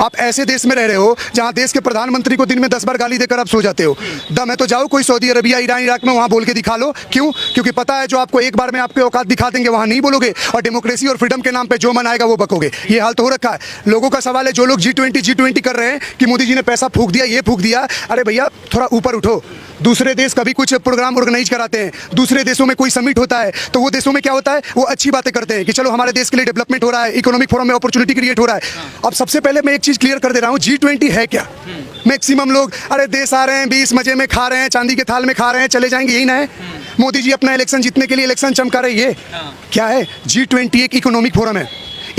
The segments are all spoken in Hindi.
आप ऐसे देश में रह रहे हो जहाँ देश के प्रधानमंत्री को दिन में 10 बार गाली देकर आप सो जाते हो। दम है तो जाओ कोई सऊदी अरबिया, ईरान, इराक में वहाँ बोल के दिखा लो। क्यों? क्योंकि पता है जो आपको एक बार में आपके औकात दिखा देंगे वहाँ नहीं बोलोगे, और डेमोक्रेसी और फ्रीडम के नाम पे जो मन आएगा वो बकोगे। ये हाल तो हो रखा है। लोगों का सवाल है, जो लोग G20 कर रहे हैं कि मोदी जी ने पैसा फूंक दिया, ये फूंक दिया, अरे भैया थोड़ा ऊपर उठो। दूसरे देश कभी कुछ प्रोग्राम ऑर्गेनाइज कराते हैं, दूसरे देशों में कोई समिट होता है तो वो देशों में क्या होता है, वो अच्छी बातें करते हैं कि चलो हमारे देश के लिए डेवलपमेंट हो रहा है, इकोनॉमिक फोरम में अपॉर्चुनिटी क्रिएट हो रहा है। अब सबसे पहले मैं एक चीज क्लियर कर दे रहा हूँ, G20 है क्या? मैक्सिमम लोग अरे देश आ रहे हैं, 20 मजे में खा रहे हैं, चांदी के थाल में खा रहे हैं, चले जाएंगे, यही ना है। मोदी जी अपना इलेक्शन जीतने के लिए इलेक्शन चमका रहे, ये क्या है? G20 एक इकोनॉमिक फोरम है।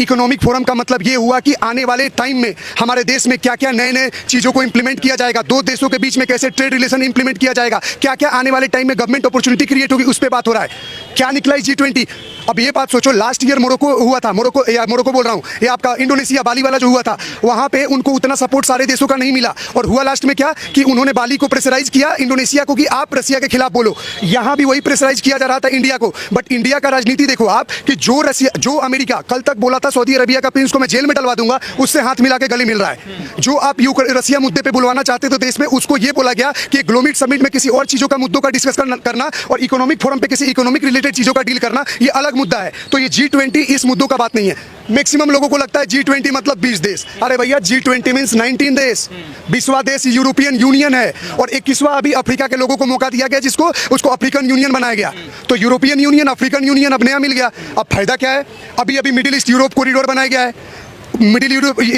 इकोनॉमिक फोरम का मतलब ये हुआ कि आने वाले टाइम में हमारे देश में क्या क्या नए नए चीज़ों को इंप्लीमेंट किया जाएगा, दो देशों के बीच में कैसे ट्रेड रिलेशन इंप्लीमेंट किया जाएगा, क्या क्या आने वाले टाइम में गवर्नमेंट अपॉर्चुनिटी क्रिएट होगी, उस पर बात हो रहा है। क्या निकला है G20? अब ये बात सोचो, लास्ट ईयर मोरक्को हुआ था, मोरक्को बोल रहा हूँ, ये आपका इंडोनेशिया बाली वाला जो हुआ था, वहाँ पे उनको उतना सपोर्ट सारे देशों का नहीं मिला, और हुआ लास्ट में क्या कि उन्होंने बाली को प्रेशराइज किया, इंडोनेशिया को, कि आप रसिया के खिलाफ बोलो। यहाँ भी वही प्रेशराइज किया जा रहा था इंडिया को। बट इंडिया का राजनीति देखो आप कि जो अमेरिका कल तक बोला था सऊदी अरबिया का प्रिंस को मैं जेल में डलवा दूंगा, उससे हाथ मिला के गले मिल रहा है। जो आप रसिया मुद्दे पे बुलवाना चाहते थे देश में, उसको ये बोला गया कि ग्लोमिट समिट में किसी और चीजों का मुद्दों का डिस्कस करना और इकोनॉमिक फोरम पे किसी इकोनॉमिक रिलेटेड चीजों का डील करना, ये अलग मुद्दा है। तो ये G20 इस मुद्दों का बात नहीं है। मैक्सिमम लोगों को लगता है G20 मतलब 20 देश। अरे भैया G20 मींस 19 देश। 20वां देश यूरोपियन यूनियन है, और 21वां अभी अफ्रीका के लोगों को मौका दिया गया, जिसको उसको अफ्रीकन यूनियन बनाया गया। तो यूरोपियन यूनियन, अफ्रीकन यूनियन अब नया मिल गया। अब फायदा क्या है? अभी मिडिल ईस्ट यूरोप कॉरिडोर बनाया गया है। मिडिल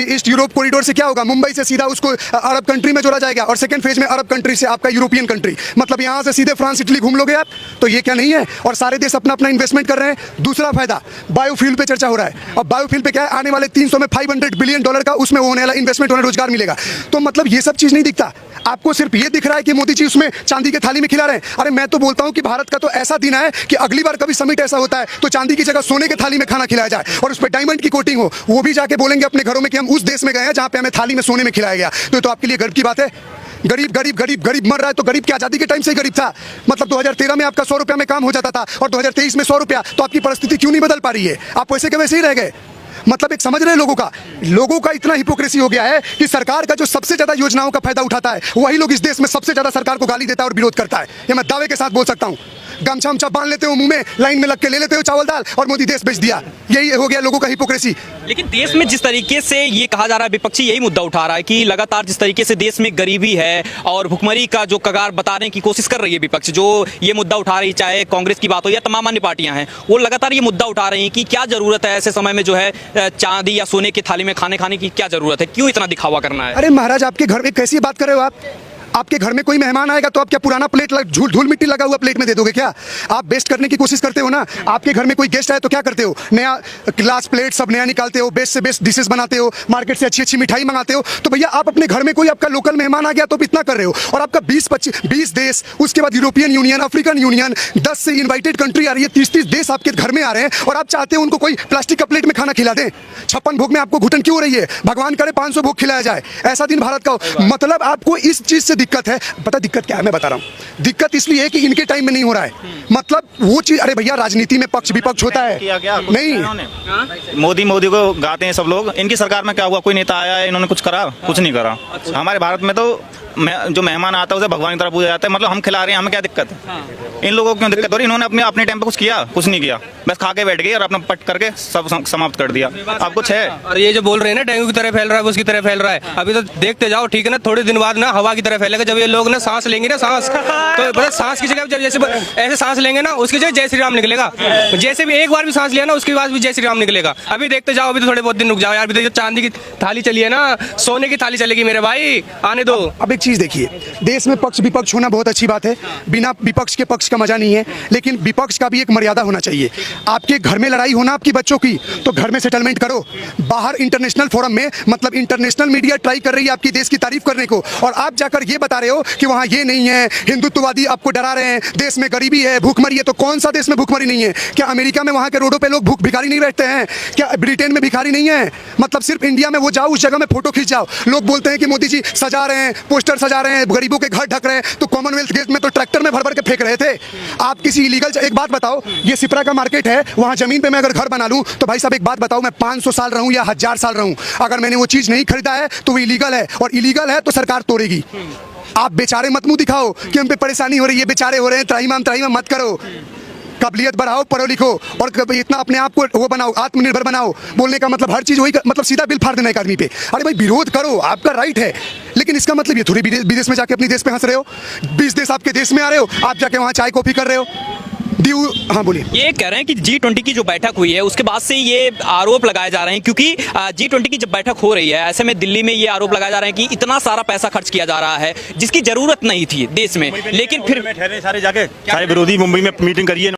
ईस्ट यूरोप कॉरिडोर से क्या होगा, मुंबई से सीधा उसको अरब कंट्री में जोड़ा जाएगा, और सेकंड फेज में अरब कंट्री से आपका यूरोपियन कंट्री, मतलब यहाँ से सीधे फ्रांस इटली घूम लोगे आप। तो ये क्या नहीं है? और सारे देश अपना अपना इन्वेस्टमेंट कर रहे हैं। दूसरा फायदा, बायोफ्यूल पे चर्चा हो रहा है। अब बायोफ्यूल पे क्या है, आने वाले 300 में $500 बिलियन का उसमें होने वाला इन्वेस्टमेंट होने, रोजगार मिलेगा। तो मतलब ये सब चीज नहीं दिखता आपको, सिर्फ ये दिख रहा है कि मोदी जी उसमें चांदी के थाली में खिला रहे हैं। अरे मैं तो बोलता हूँ कि भारत का तो ऐसा दिन है कि अगली बार कभी समिट ऐसा होता है तो चांदी की जगह सोने के थाली में खाना खिलाया जाए, और उस पर डायमंड की कोटिंग हो। वो भी जाके बोलेंगे अपने घरों में कि हम उस देश में गए हैं जहाँ पे हमें थाली में सोने में खिलाया गया। तो आपके लिए गर्व की बात है। गरीब गरीब गरीब गरीब मर रहा है, तो गरीब क्या आजादी के टाइम से ही गरीब था? मतलब 2013 में आपका 100 रुपया में काम हो जाता था, और 2023 में 100 रुपया। तो आपकी परिस्थिति क्यों नहीं बदल पा रही है? आप वैसे के वैसे ही रह गए। मतलब एक समझ रहे लोगों का इतना हिपोक्रेसी हो गया है कि सरकार का जो सबसे ज्यादा योजनाओं का फायदा उठाता है, वही लोग इस देश में सबसे ज्यादा सरकार को गाली देता है और विरोध करता है। ये मैं दावे के साथ बोल सकता हूँ। गमछा उमछा बांध लेते हो मुंह में, लाइन में लग के ले लेते हो चावल दाल, और मोदी देश बेच दिया। यही हो गया लोगों का हिपोक्रेसी। लेकिन देश में जिस तरीके से ये कहा जा रहा है, विपक्षी यही मुद्दा उठा रहा है कि लगातार जिस तरीके से देश में गरीबी है और भुखमरी का जो कगार बताने की कोशिश कर रही है विपक्ष, जो ये मुद्दा उठा रही, चाहे कांग्रेस की बात हो या तमाम अन्य पार्टियां हैं, वो लगातार ये मुद्दा उठा रही हैं कि क्या जरूरत है ऐसे समय में जो है चांदी या सोने की थाली में खाने की क्या जरूरत है, क्यों इतना दिखावा करना है? अरे महाराज, आपके घर में कैसी बात कर रहे हो आप? आपके घर में कोई मेहमान आएगा तो आप क्या पुराना प्लेट धूल मिट्टी लगा हुआ प्लेट में दे दोगे क्या? आप बेस्ट करने की कोशिश करते हो ना। आपके घर में कोई गेस्ट आए तो क्या करते हो? नया ग्लास प्लेट सब नया निकालते हो, बेस्ट से बेस्ट डिशेस बनाते हो, मार्केट से अच्छी अच्छी मिठाई मंगाते हो। तो भैया आप अपने घर में कोई आपका लोकल मेहमान आ गया तो इतना कर रहे हो, और आपका 20 देश, उसके बाद यूरोपियन यूनियन, अफ्रीकन यूनियन, 10 से इन्वाइटेड कंट्री आ रही है, 30 देश आपके घर में आ रहे हैं, और आप चाहते हो उनको कोई प्लास्टिक का प्लेट में खाना खिला दें। 56 भोग में आपको घुटन क्यों हो रही है? भगवान करे 500 भोग खिलाया जाए, ऐसा दिन भारत का हो। मतलब आपको इस चीज से दिक्कत है। पता दिक्कत क्या है? मैं बता रहा हूँ। दिक्कत इसलिए है कि इनके टाइम में नहीं हो रहा है। मतलब वो चीज, अरे भैया राजनीति में पक्ष विपक्ष होता है। नहीं, मोदी को गाते हैं सब लोग। इनकी सरकार में क्या हुआ? कोई नेता आया है, इन्होंने कुछ करा? कुछ नहीं करा। हमारे भारत में तो जो मेहमान आता है उसे भगवान की तरह पूजा जाता है। मतलब हम खिला रहे हैं, हमें क्या दिक्कत है? इन लोगों को क्यों दिक्कत हो रही? इन्होंने अपने टाइम पे कुछ किया? कुछ नहीं किया, बस खा के बैठ गए और अपना पट करके सब समाप्त कर दिया। अब कुछ है? और ये जो बोल रहे हैं ना डेंगू की तरह फैल रहा है, उसकी तरह फैल रहा है, अभी तो देखते जाओ, ठीक है ना? थोड़े दिन बाद ना हवा की तरह फैलेगा। जब ये लोग ना सांस लेंगे ना, तो बस सांस की जगह जब जैसे ऐसे सांस लेंगे ना, उसकी जगह जय श्री राम निकलेगा। जैसे भी एक बार भी सांस लिया ना, उसके बाद भी जय श्री राम निकलेगा। अभी देखते जाओ, अभी तो थोड़े बहुत दिन रुक जाओ यार। अभी तो चांदी की थाली चली है ना, सोने की थाली चलेगी मेरे भाई, आने दो। अब एक चीज देखिए, देश में पक्ष विपक्ष होना बहुत अच्छी बात है, बिना विपक्ष के पक्ष का मजा नहीं है, लेकिन विपक्ष का भी एक मर्यादा होना चाहिए। आपके घर में लड़ाई होना आपकी बच्चों की, तो घर में सेटलमेंट करो। बाहर इंटरनेशनल फोरम में, मतलब इंटरनेशनल मीडिया ट्राई कर रही है आपकी देश की तारीफ करने को, और आप जाकर ये बता रहे हो कि वहाँ ये नहीं है, हिंदुत्ववादी आपको डरा रहे हैं, देश में गरीबी है, भूखमरी है। तो कौन सा देश में भूखमरी नहीं है? क्या अमेरिका में वहाँ के रोडों पे लोग भिखारी नहीं बैठते हैं? क्या ब्रिटेन में भिखारी नहीं है? मतलब सिर्फ इंडिया में वो जाओ, उस जगह में फोटो खींच जाओ, लोग बोलते हैं कि मोदी जी सजा रहे हैं, पोस्टर पोस्टर सजा रहे हैं, गरीबों के घर ढक रहे हैं, तो कॉमनवेल्थ गेम्स में तो ट्रैक्टर में भर भर के फेंक रहे थे। आप किसी इलीगल, एक बात बताओ, ये सिपरा का मार्केट है, वहां जमीन पे मैं अगर घर बना लूं तो भाई साहब एक बात बताओ, मैं 500 साल रहूं या 1000 साल रहूं, अगर मैंने वो चीज नहीं खरीदा है तो वो इलीगल है, और इलीगल है तो सरकार तोड़ेगी। आप बेचारे मत मुंह दिखाओ कि हम पे परेशानी हो रही है, बेचारे हो रहे हैं, त्राहिमाम मत करो। काबिलियत बढ़ाओ, पढ़ो लिखो, और इतना अपने आप को वो बनाओ, आत्मनिर्भर बनाओ। बोलने का मतलब हर चीज वही मतलब सीधा बिल फाड़ देना एक आदमी पे। अरे भाई विरोध करो, आपका राइट है, लेकिन इसका मतलब ये थोड़ी विदेश में जाके अपने देश पे हंस रहे हो। 20 देश आपके देश में आ रहे हो, आप जाके वहाँ चाय कॉफी कर रहे हो। हाँ बोलिए। ये कह रहे हैं कि G20 की जो बैठक हुई है उसके बाद से ये आरोप लगाए जा रहे हैं, क्योंकि G20 की जब बैठक हो रही है ऐसे में दिल्ली में ये आरोप लगाए जा रहे हैं कि इतना सारा पैसा खर्च किया जा रहा है जिसकी जरूरत नहीं थी देश में, लेकिन फिर ठहरे सारे जाके सारे विरोधी मुंबई में मीटिंग करिए।